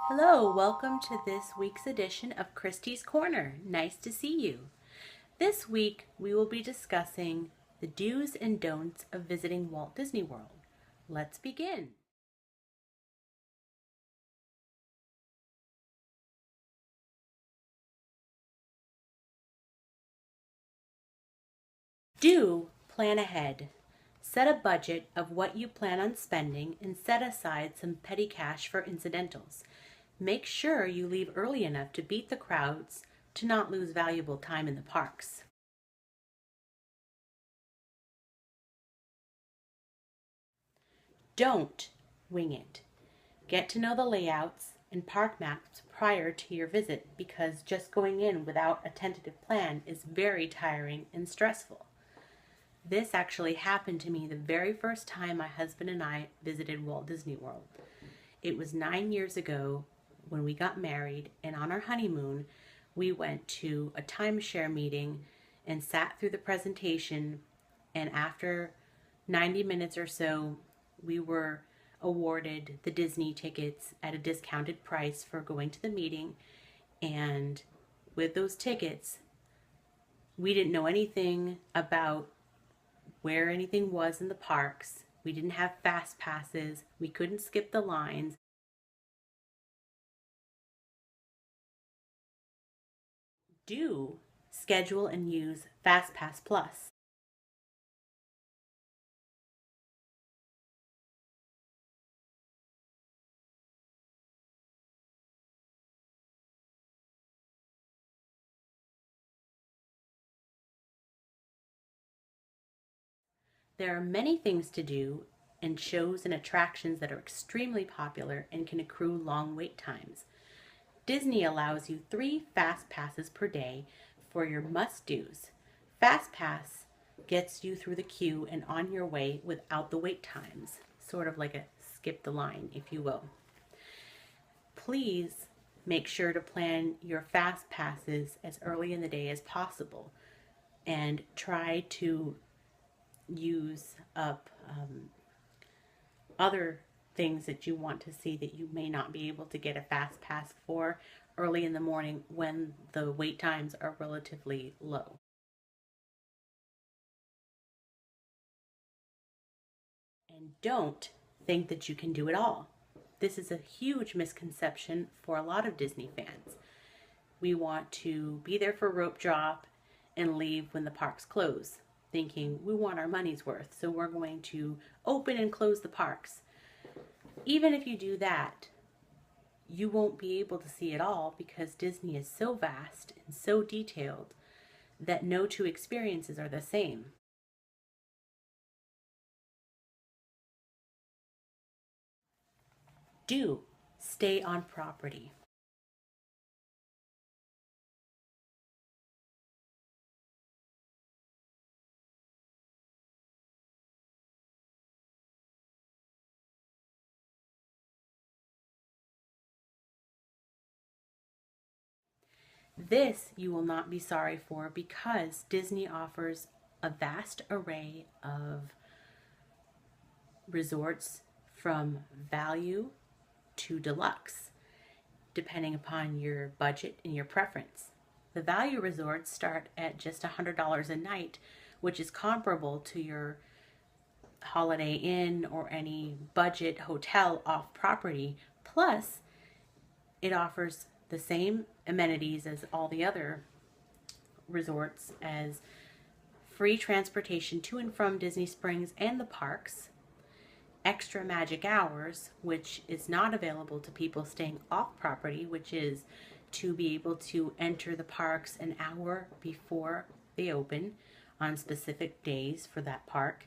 Hello, welcome to this week's edition of Christie's Corner. Nice to see you. This week we will be discussing the do's and don'ts of visiting Walt Disney World. Let's begin. Do plan ahead. Set a budget of what you plan on spending and set aside some petty cash for incidentals. Make sure you leave early enough to beat the crowds to not lose valuable time in the parks. Don't wing it. Get to know the layouts and park maps prior to your visit because just going in without a tentative plan is very tiring and stressful. This actually happened to me the very first time my husband and I visited Walt Disney World. It was 9 years ago when we got married, and on our honeymoon, we went to a timeshare meeting and sat through the presentation. And after 90 minutes or so, we were awarded the Disney tickets at a discounted price for going to the meeting. And with those tickets, we didn't know anything about where anything was in the parks. We didn't have fast passes. We couldn't skip the lines. Do schedule and use FastPass Plus. There are many things to do and shows and attractions that are extremely popular and can accrue long wait times. Disney allows you 3 Fast Passes per day for your must-dos. Fast Pass gets you through the queue and on your way without the wait times, sort of like a skip the line, if you will. Please make sure to plan your Fast Passes as early in the day as possible and try to use up other things that you want to see that you may not be able to get a fast pass for early in the morning when the wait times are relatively low. And don't think that you can do it all. This is a huge misconception for a lot of Disney fans. We want to be there for rope drop and leave when the parks close, thinking we want our money's worth, so we're going to open and close the parks. Even if you do that, you won't be able to see it all because Disney is so vast and so detailed that no two experiences are the same. Do stay on property. This you will not be sorry for because Disney offers a vast array of resorts from value to deluxe, depending upon your budget and your preference. The value resorts start at just $100 a night, which is comparable to your Holiday Inn or any budget hotel off property. Plus, it offers the same amenities as all the other resorts, as free transportation to and from Disney Springs and the parks, extra magic hours, which is not available to people staying off property, which is to be able to enter the parks an hour before they open on specific days for that park,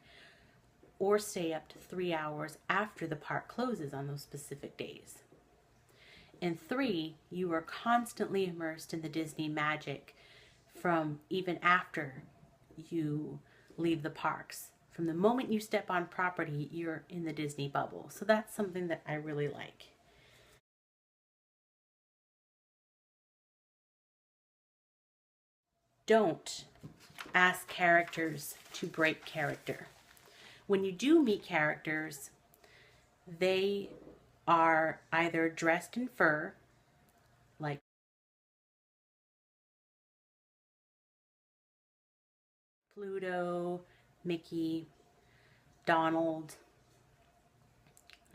or stay up to 3 hours after the park closes on those specific days. And 3, you are constantly immersed in the Disney magic from even after you leave the parks. From the moment you step on property, you're in the Disney bubble. So that's something that I really like. Don't ask characters to break character. When you do meet characters, they are either dressed in fur, like Pluto, Mickey, Donald,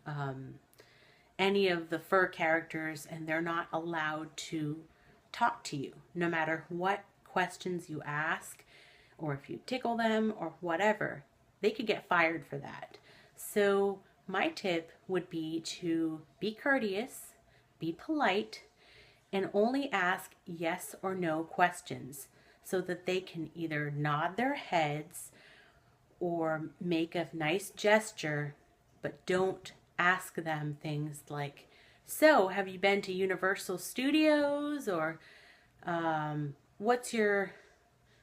um, any of the fur characters, and they're not allowed to talk to you no matter what questions you ask, or if you tickle them or whatever. They could get fired for that. So my tip would be to be courteous, be polite, and only ask yes or no questions so that they can either nod their heads or make a nice gesture, but don't ask them things like, so have you been to Universal Studios, or what's your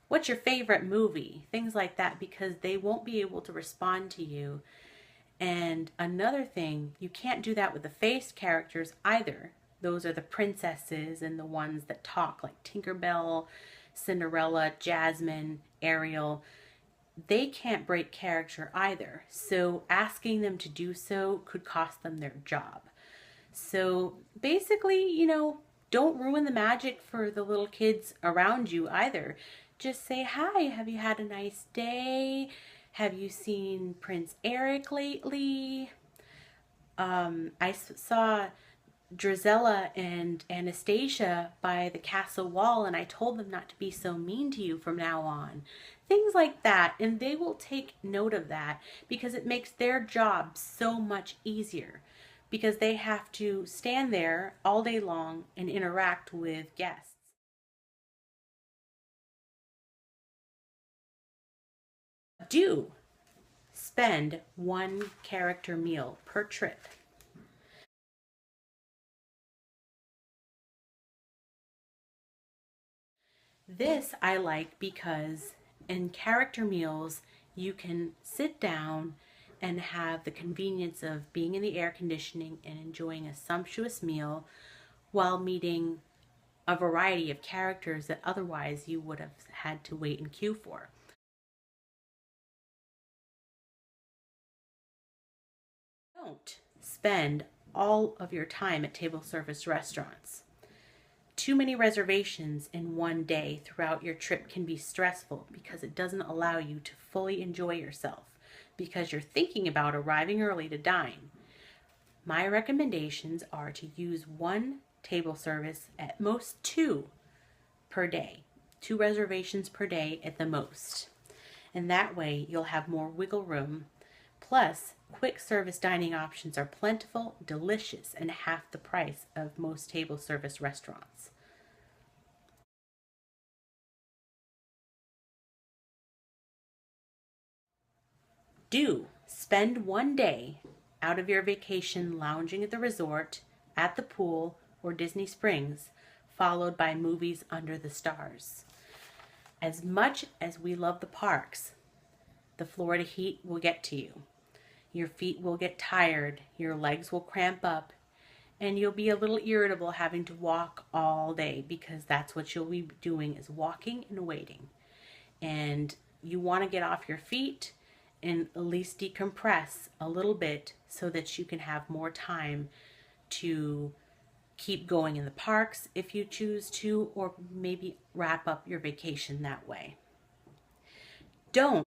favorite movie, things like that, because they won't be able to respond to you. And another thing, you can't do that with the face characters either. Those are the princesses and the ones that talk, like Tinkerbell, Cinderella, Jasmine, Ariel. They can't break character either. So asking them to do so could cost them their job. So basically, don't ruin the magic for the little kids around you either. Just say, hi, have you had a nice day? Have you seen Prince Eric lately? I saw Drizella and Anastasia by the castle wall, and I told them not to be so mean to you from now on. Things like that, and they will take note of that because it makes their job so much easier, because they have to stand there all day long and interact with guests. Do spend one character meal per trip. This I like because in character meals, you can sit down and have the convenience of being in the air conditioning and enjoying a sumptuous meal while meeting a variety of characters that otherwise you would have had to wait in queue for. Don't spend all of your time at table service restaurants. Too many reservations in one day throughout your trip can be stressful because it doesn't allow you to fully enjoy yourself because you're thinking about arriving early to dine. My recommendations are to use one table service, at most two per day, two reservations per day at the most. And that way you'll have more wiggle room. Plus, quick service dining options are plentiful, delicious, and half the price of most table service restaurants. Do spend one day out of your vacation lounging at the resort, at the pool, or Disney Springs, followed by movies under the stars. As much as we love the parks, the Florida heat will get to you. Your feet will get tired, your legs will cramp up, and you'll be a little irritable having to walk all day, because that's what you'll be doing, is walking and waiting. And you want to get off your feet and at least decompress a little bit so that you can have more time to keep going in the parks if you choose to, or maybe wrap up your vacation that way. Don't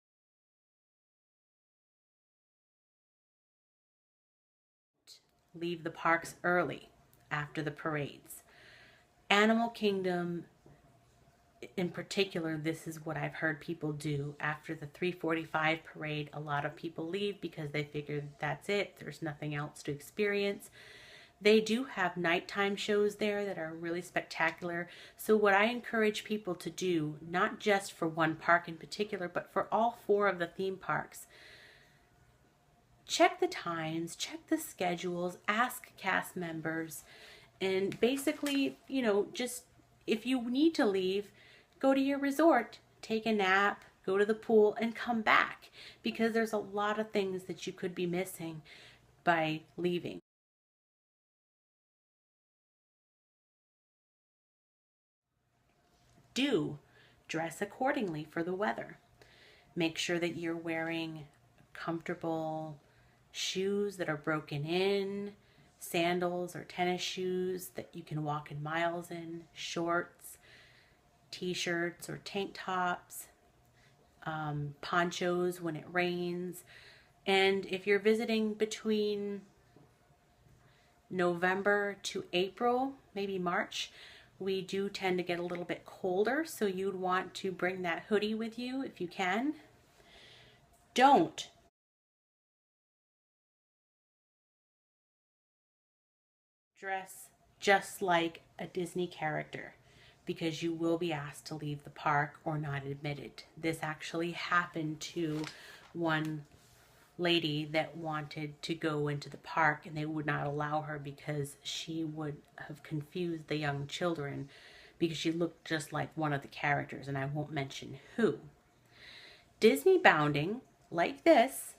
leave the parks early after the parades. Animal Kingdom in particular, this is what I've heard people do after the 3:45 parade. A lot of people leave because they figure that's it, there's nothing else to experience. They do have nighttime shows there that are really spectacular. So what I encourage people to do, not just for one park in particular, but for all four of the theme parks, check the times, check the schedules, ask cast members, and basically, just if you need to leave, go to your resort, take a nap, go to the pool, and come back, because there's a lot of things that you could be missing by leaving. Do dress accordingly for the weather. Make sure that you're wearing comfortable shoes that are broken in, sandals or tennis shoes that you can walk in miles in, shorts, t-shirts or tank tops, ponchos when it rains. And if you're visiting between November to April, maybe March, we do tend to get a little bit colder, so you'd want to bring that hoodie with you if you can. Don't dress just like a Disney character, because you will be asked to leave the park or not admitted. This actually happened to one lady that wanted to go into the park and they would not allow her because she would have confused the young children because she looked just like one of the characters, and I won't mention who. Disney bounding like this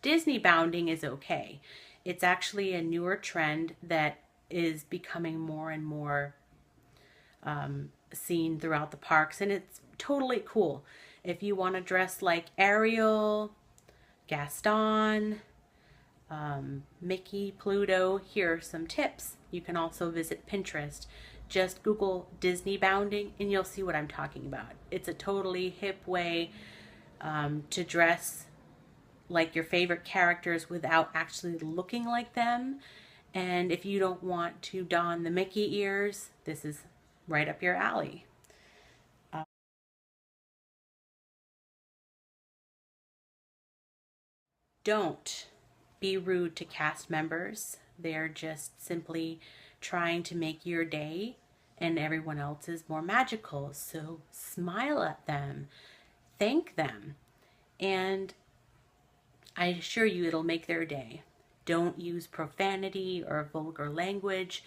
Disney bounding is okay. It's actually a newer trend that is becoming more and more seen throughout the parks, and it's totally cool. If you want to dress like Ariel, Gaston, Mickey, Pluto, here are some tips. You can also visit Pinterest. Just Google Disney bounding and you'll see what I'm talking about. It's a totally hip way to dress like your favorite characters without actually looking like them. And if you don't want to don the Mickey ears, this is right up your alley. Don't be rude to cast members. They're just simply trying to make your day and everyone else's more magical. So smile at them, thank them, and I assure you it'll make their day. Don't use profanity or vulgar language.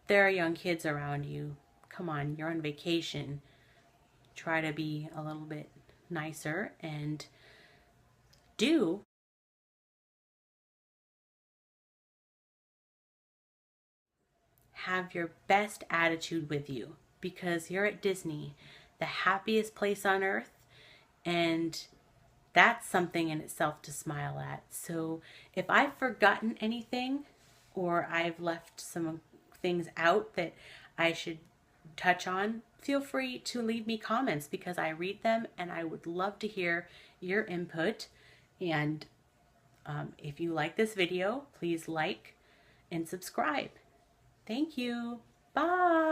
There are young kids around you. Come on, you're on vacation. Try to be a little bit nicer and do have your best attitude with you, because you're at Disney, the happiest place on earth, and that's something in itself to smile at. So if I've forgotten anything or I've left some things out that I should touch on, feel free to leave me comments, because I read them and I would love to hear your input. And if you like this video, please like and subscribe. Thank you. Bye.